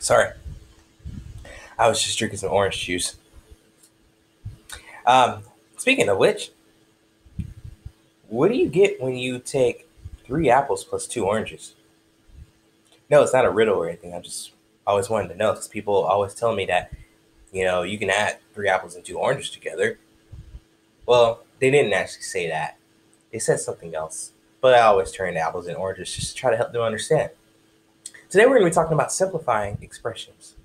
Sorry, I was just drinking some orange juice. Speaking of which, what do you get when you take 3 apples plus 2 oranges? No, it's not a riddle or anything. I just always wanted to know because people always tell me that you can add 3 apples and 2 oranges together. Well, they didn't actually say that. They said something else. But I always turn to apples and oranges just to try to help them understand. Today we're going to be talking about simplifying expressions.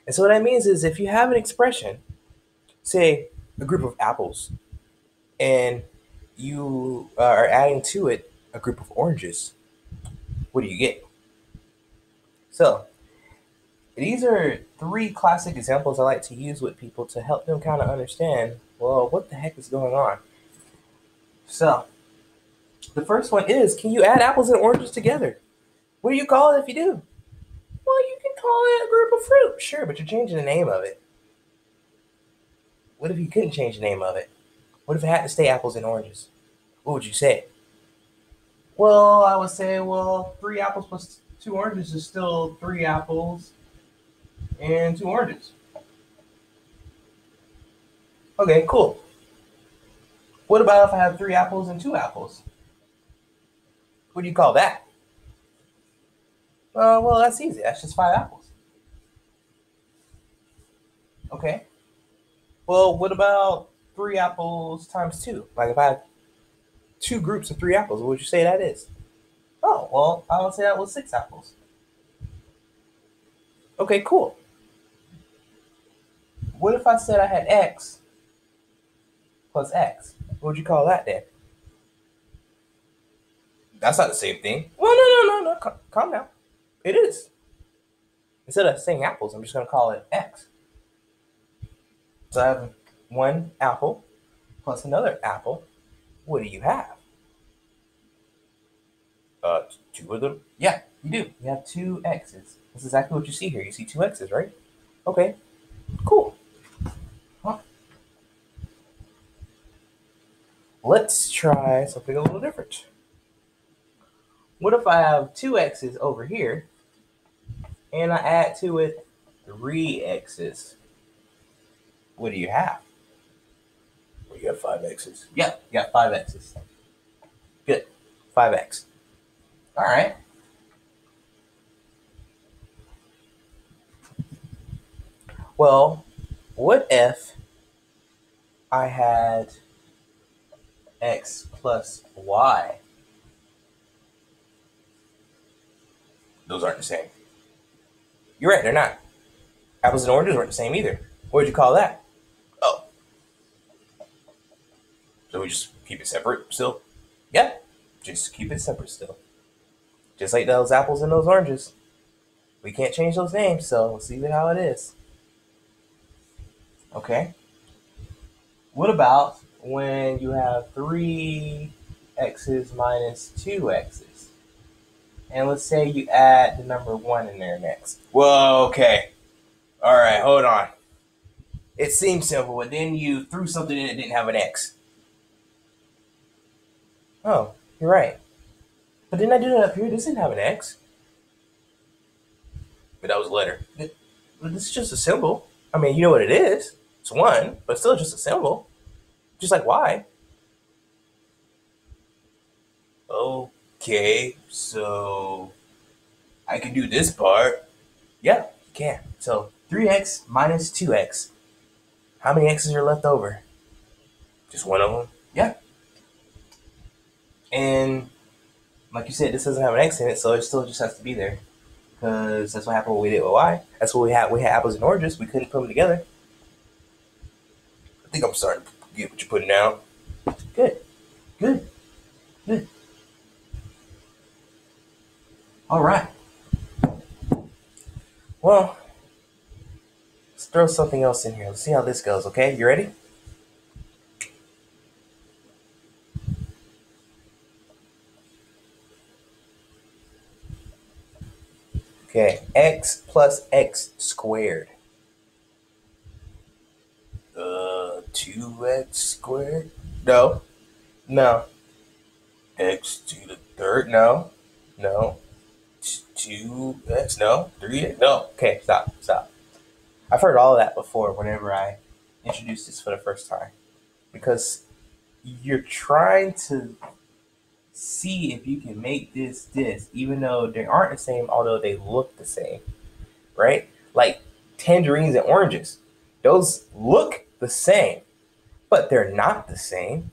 And so what that means is if you have an expression, say a group of apples, and you are adding to it a group of oranges, what do you get? So, these are 3 classic examples I like to use with people to help them kind of understand, well, what the heck is going on? So, the first one is, can you add apples and oranges together? What do you call it if you do? Well, you can call it a group of fruit. Sure, but you're changing the name of it. What if you couldn't change the name of it? What if it had to stay apples and oranges? What would you say? Well, I would say, 3 apples plus 2 oranges is still 3 apples and 2 oranges. Okay, cool. What about if I have 3 apples and 2 apples? What do you call that? Well, that's easy. That's just 5 apples. Okay. Well, what about 3 apples times 2? Like if I have 2 groups of 3 apples, what would you say that is? Oh, well, I would say that was 6 apples. Okay, cool. What if I said I had x plus x? What would you call that then? That's not the same thing. Well, no. Calm down. It is. Instead of saying apples, I'm just going to call it x. So I have 1 apple plus another apple. What do you have? 2 of them? Yeah, you do. You have 2x's. That's exactly what you see here. You see 2x's, right? Okay, cool. Huh. Let's try something a little different. What if I have 2x's over here and I add to it 3x's? What do you have? Well, you have 5x's. Yeah, you got 5x's. Good. 5x. All right. Well, what if I had x plus y? Those aren't the same. You're right, they're not. Apples and oranges aren't the same either. What would you call that? Oh. So we just keep it separate still? Yeah, just keep it separate still. Just like those apples and those oranges. We can't change those names, so let's leave it how it is. Okay. What about when you have 3x's minus 2x's? And let's say you add the number 1 in there next. Whoa, okay. All right, hold on. It seems simple, but then you threw something in that didn't have an x. Oh, you're right. But didn't I do that up here? This didn't have an x. But that was a letter. This is just a symbol. I mean, you know what it is. It's 1, but still just a symbol. Just like y. Okay, so I can do this part. Yeah, you can. So 3x minus 2x. How many x's are left over? Just one of them? Yeah. And like you said, this doesn't have an x in it, so it still just has to be there. Because that's what happened when we did with y. That's what we had. We had apples and oranges. We couldn't put them together. I think I'm starting to get what you're putting down. Good. Good. Good. All right. Well, let's throw something else in here. Let's see how this goes, okay? You ready? Okay, x plus x squared. 2x squared? No. No. X to the third? No. No. 2x, no. 3x, no. Okay, stop. I've heard all of that before whenever I introduced this for the first time. Because you're trying to see if you can make this, even though they aren't the same, although they look the same, right? Like tangerines and oranges. Those look the same, but they're not the same,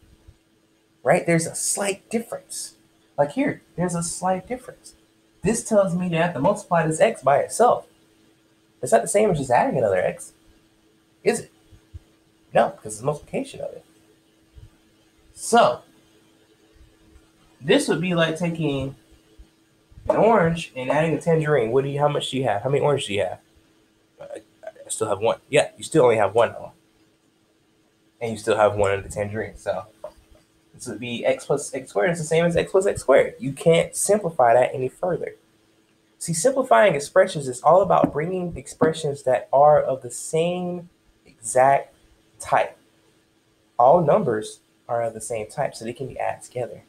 right? There's a slight difference. Like here, there's a slight difference. This tells me that I have to multiply this x by itself. It's not the same as just adding another x, is it? No, because it's a multiplication of it. So, this would be like taking an orange and adding a tangerine. How much do you have? How many oranges do you have? I still have one. Yeah, you still only have one though. And you still have one of the tangerine. So this would be x plus x squared is the same as x plus x squared. You can't simplify that any further. See, simplifying expressions is all about bringing expressions that are of the same exact type. All numbers are of the same type, so they can be added together.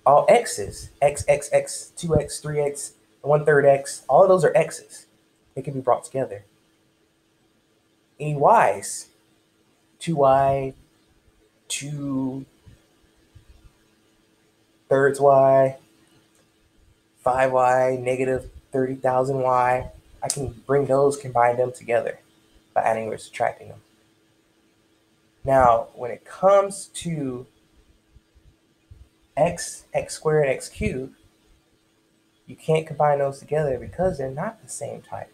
All x's, x, 2x, 3x, 1/3 x, all of those are x's. They can be brought together. Any y's, 2y, 2/3 y, 5y, negative 30,000 y, I can bring those, combine them together by adding or subtracting them. Now, when it comes to x squared, x cubed, you can't combine those together because they're not the same type.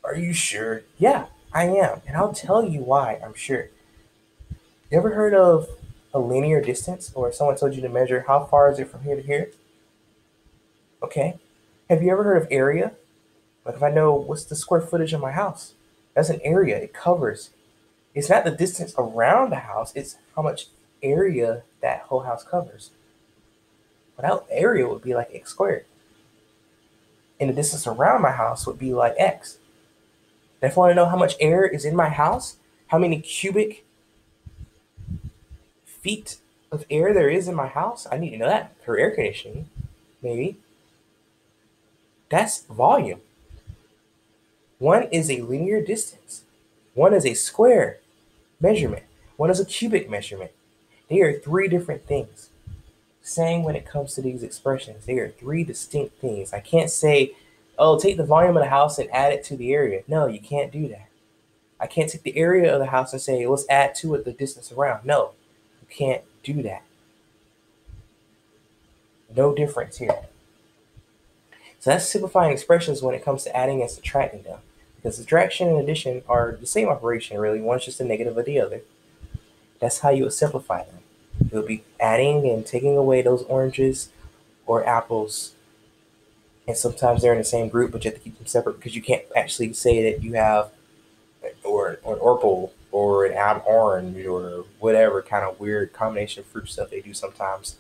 Are you sure? Yeah, I am. And I'll tell you why I'm sure. You ever heard of a linear distance, or someone told you to measure how far is it from here to here? Okay. Have you ever heard of area? Like if I know what's the square footage of my house, that's an area. It covers. It's not the distance around the house, it's how much area that whole house covers. Without area would be like x squared. And the distance around my house would be like x. And if I want to know how much air is in my house, how many cubic feet of air there is in my house, I need to know that for air conditioning, maybe. That's volume. One is a linear distance. One is a square measurement. One is a cubic measurement. They are three different things. Saying when it comes to these expressions, they are three distinct things. I can't say, oh, take the volume of the house and add it to the area. No, you can't do that. I can't take the area of the house and say, let's add to it the distance around. No, you can't do that. No difference here. So that's simplifying expressions when it comes to adding and subtracting them. Because subtraction and addition are the same operation, really. One's just a negative of the other. That's how you would simplify them. You'll be adding and taking away those oranges or apples. And sometimes they're in the same group, but you have to keep them separate because you can't actually say that you have or an orpal or an orange or whatever kind of weird combination of fruit stuff they do sometimes.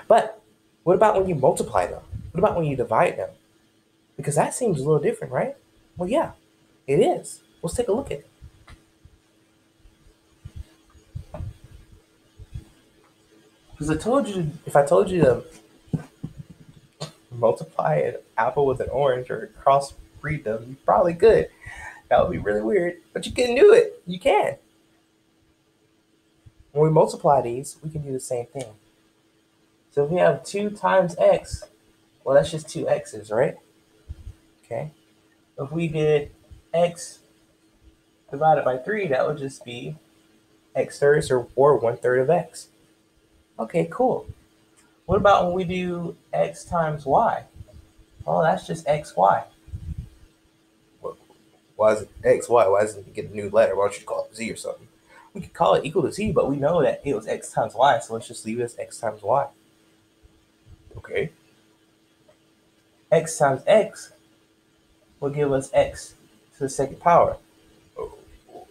But what about when you multiply them? What about when you divide them? Because that seems a little different, right? Well, yeah, it is. Let's take a look at it. Because if I told you to multiply an apple with an orange or crossbreed them, you probably could. That would be really weird, but you can do it. You can. When we multiply these, we can do the same thing. So if we have 2 times x, well, that's just 2 x's, right? Okay. If we did x divided by 3, that would just be x thirds or 1/3 of x. Okay, cool. What about when we do x times y? Oh, that's just xy. Why is it xy? Why doesn't it get a new letter? Why don't you call it z or something? We could call it equal to z, but we know that it was x times y, so let's just leave it as x times y. Okay. X times x will give us x to the second power.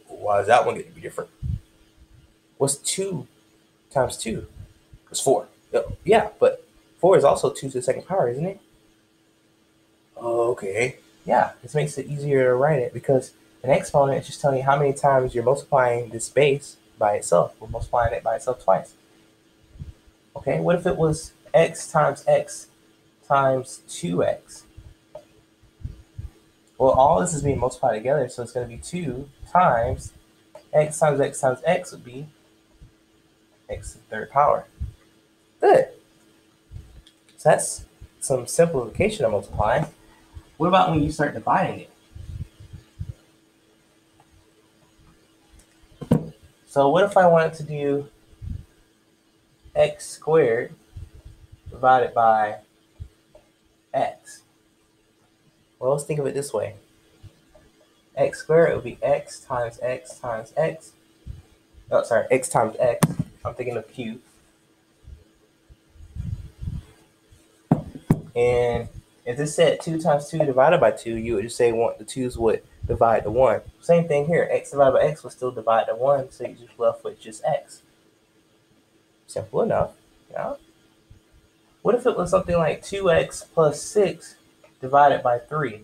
Why is that one going to be different? What's 2 times 2? It's 4. Yeah, but 4 is also 2 to the second power, isn't it? Okay. Yeah, this makes it easier to write it because an exponent is just telling you how many times you're multiplying this base by itself. We're multiplying it by itself twice. Okay, what if it was x times 2x? Well, all this is being multiplied together, so it's going to be 2 times x times x would be x to the third power. Good. So that's some simplification of multiplying. What about when you start dividing it? So what if I wanted to do x squared divided by x? Well, let's think of it this way. X squared would be x times x times x. Oh, sorry, x times x. I'm thinking of q. And if this said 2 times 2 divided by 2, you would just say the 2's would divide to 1. Same thing here. X divided by x would still divide to 1, so you just left with just x. Simple enough. Yeah. What if it was something like 2x plus 6 divided by 3?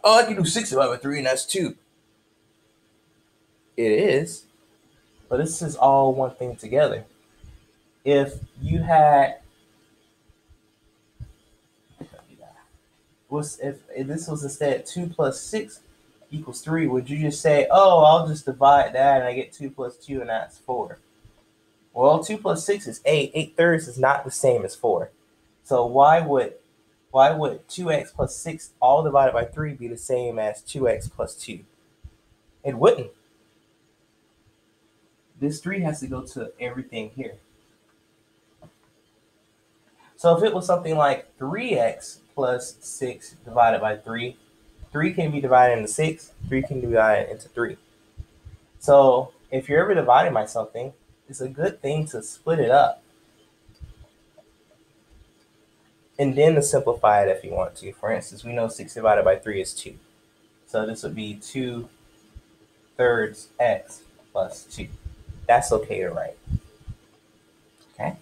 Oh, I can do 6 divided by 3, and that's 2. It is, but this is all one thing together. If you had, if this was instead 2 plus 6 equals 3, would you just say, oh, I'll just divide that and I get 2 plus 2 and that's 4? Well, 2 plus 6 is 8. 8/3 is not the same as 4. So why would 2x plus 6 all divided by 3 be the same as 2x plus 2? It wouldn't. This 3 has to go to everything here. So if it was something like 3x plus 6 divided by 3, 3 can be divided into 6, 3 can be divided into 3. So if you're ever dividing by something, it's a good thing to split it up. And then to simplify it if you want to. For instance, we know 6 divided by 3 is 2. So this would be 2/3 x plus 2. That's okay to write. Okay?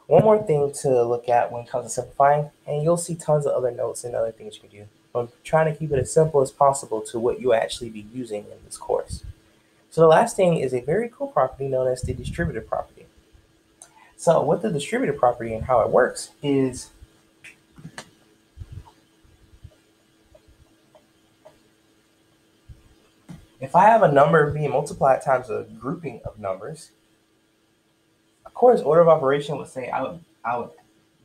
One more thing to look at when it comes to simplifying, and you'll see tons of other notes and other things you can do. I'm trying to keep it as simple as possible to what you actually be using in this course. So the last thing is a very cool property known as the distributive property. So with the distributive property and how it works is if I have a number being multiplied times a grouping of numbers, of course, order of operation would say I would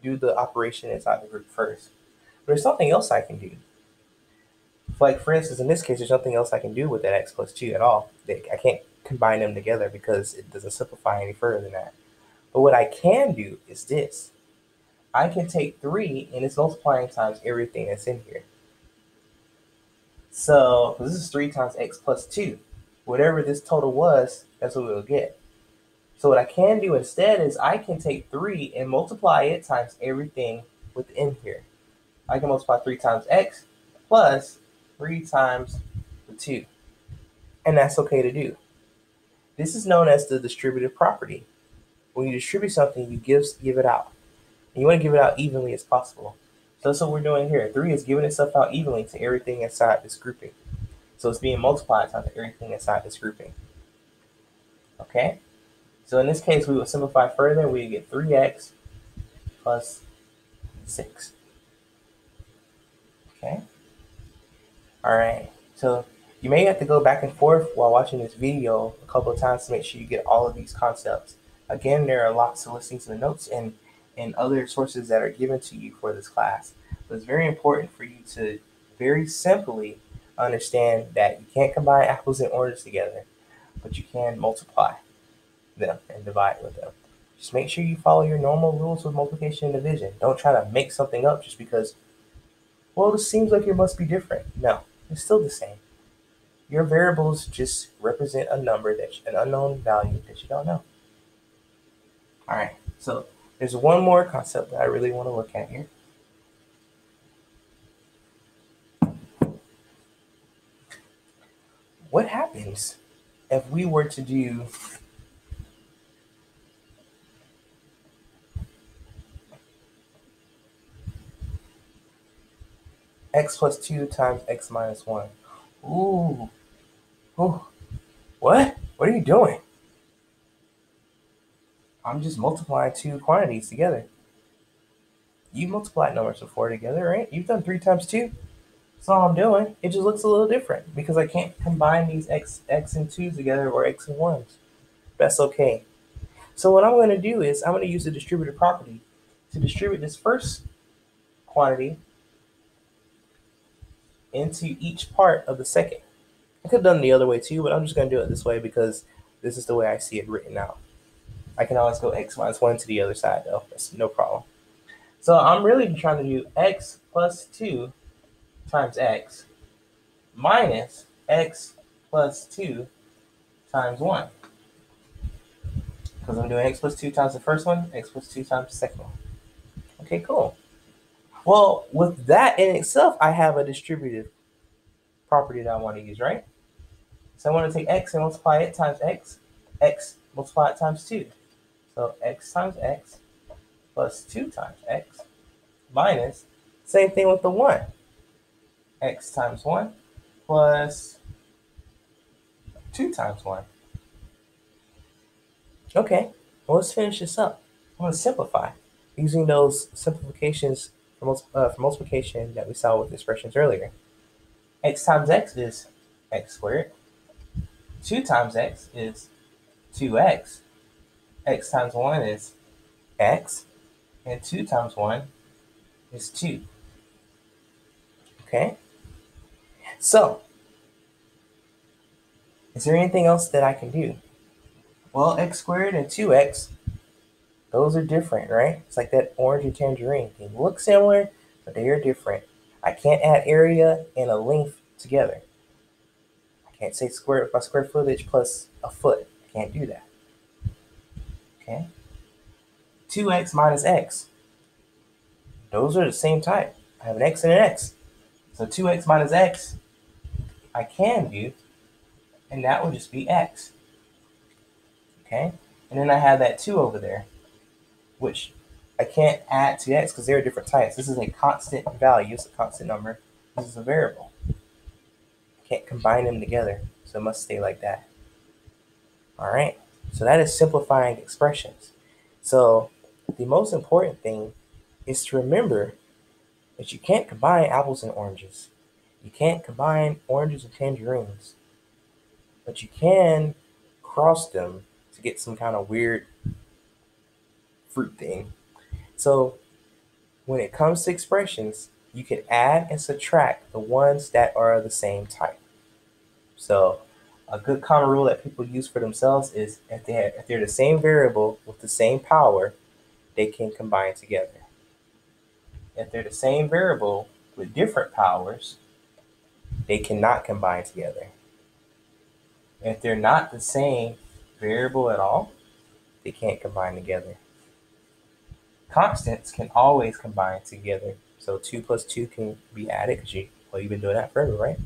do the operation inside the group first. But there's something else I can do. Like for instance, in this case, there's nothing else I can do with that x plus 2 at all. I can't combine them together because it doesn't simplify any further than that. But what I can do is this. I can take 3 and it's multiplying times everything that's in here. So this is 3 times x plus 2. Whatever this total was, that's what we'll get. So what I can do instead is I can take 3 and multiply it times everything within here. I can multiply 3 times x plus 3 times the 2. And that's okay to do. This is known as the distributive property. When you distribute something, you give it out. And you want to give it out evenly as possible. So that's what we're doing here. 3 is giving itself out evenly to everything inside this grouping. So it's being multiplied times everything inside this grouping. Okay? So in this case, we will simplify further. We get 3x plus 6. Okay? All right. So you may have to go back and forth while watching this video a couple of times to make sure you get all of these concepts. Again, there are lots of listings in the notes and other sources that are given to you for this class. But it's very important for you to very simply understand that you can't combine apples and oranges together, but you can multiply them and divide with them. Just make sure you follow your normal rules with multiplication and division. Don't try to make something up just because, well, this seems like it must be different. No, it's still the same. Your variables just represent a number an unknown value that you don't know. All right, so there's one more concept that I really want to look at here. What happens if we were to do x plus 2 times x minus 1? Ooh. Ooh. What? What are you doing? I'm just multiplying two quantities together. You multiplied numbers before together, right? You've done 3 times 2. That's all I'm doing. It just looks a little different because I can't combine these x and 2s together or x and 1s. That's okay. So what I'm going to do is I'm going to use the distributive property to distribute this first quantity into each part of the second. I could have done it the other way too, but I'm just going to do it this way because this is the way I see it written out. I can always go x minus 1 to the other side though. That's no problem. So I'm really trying to do x plus 2 times x minus x plus 2 times 1. Because I'm doing x plus 2 times the first one, x plus 2 times the second one. Okay, cool. Well, with that in itself, I have a distributive property that I want to use, right? So I want to take x and multiply it times x multiply it times 2. So x times x plus 2 times x minus, same thing with the 1. X times 1 plus 2 times 1. Okay, well, let's finish this up. I'm going to simplify using those simplifications for multiplication that we saw with expressions earlier. X times x is x squared. 2 times x is 2x. X times 1 is x. And 2 times 1 is 2. Okay? So, is there anything else that I can do? Well, x squared and 2x, those are different, right? It's like that orange and tangerine. They look similar, but they are different. I can't add area and a length together. I can't say square footage plus a foot. I can't do that. Okay? 2x minus x. Those are the same type. I have an x and an x. So 2x minus x, I can do, and that would just be x. Okay? And then I have that 2 over there, which I can't add to x because they're different types. This is a constant value, it's a constant number. This is a variable. I can't combine them together, so it must stay like that. All right, so that is simplifying expressions. So the most important thing is to remember that you can't combine apples and oranges. You can't combine oranges and tangerines, but you can cross them to get some kind of weird fruit thing. So when it comes to expressions, you can add and subtract the ones that are the same type. So a good common rule that people use for themselves is if they're the same variable with the same power, they can combine together. If they're the same variable with different powers, they cannot combine together. If they're not the same variable at all, they can't combine together. Constants can always combine together. So 2 plus 2 can be added because you've been doing that forever, right?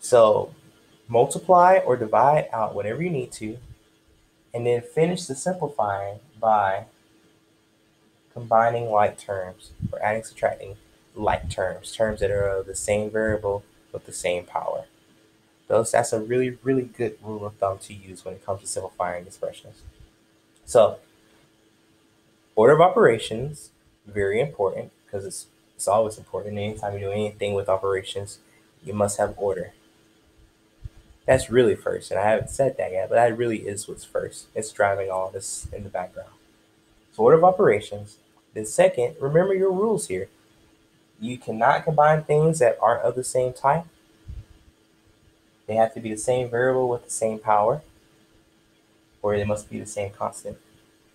So multiply or divide out whatever you need to, and then finish the simplifying by combining like terms or adding, subtracting like terms that are of the same variable with the same power. That's a really, really good rule of thumb to use when it comes to simplifying expressions. So order of operations, very important because it's always important. Anytime you do anything with operations, you must have order. That's really first, and I haven't said that yet, but that really is what's first. It's driving all this in the background. So order of operations. Then second, remember your rules here. You cannot combine things that aren't of the same type. They have to be the same variable with the same power, or they must be the same constant,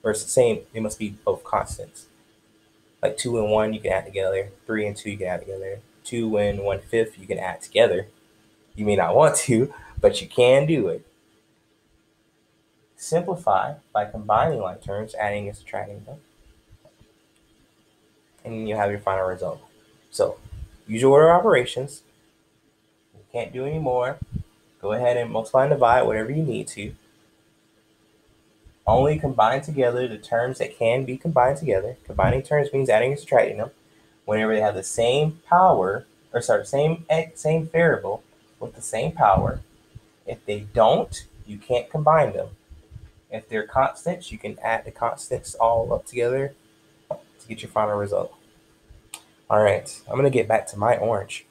or it's the same. They must be both constants. Like 2 and 1 you can add together. 3 and 2 you can add together. 2 and 1/5 you can add together. You may not want to, but you can do it. Simplify by combining like terms, adding and subtracting them, and you have your final result. So use your order of operations. You can't do any more. Go ahead and multiply and divide whatever you need to. Only combine together the terms that can be combined together. Combining terms means adding and subtracting them whenever they have the same power or sorry, same variable with the same power. If they don't, you can't combine them. If they're constants, you can add the constants all up together to get your final result. All right, I'm gonna get back to my orange.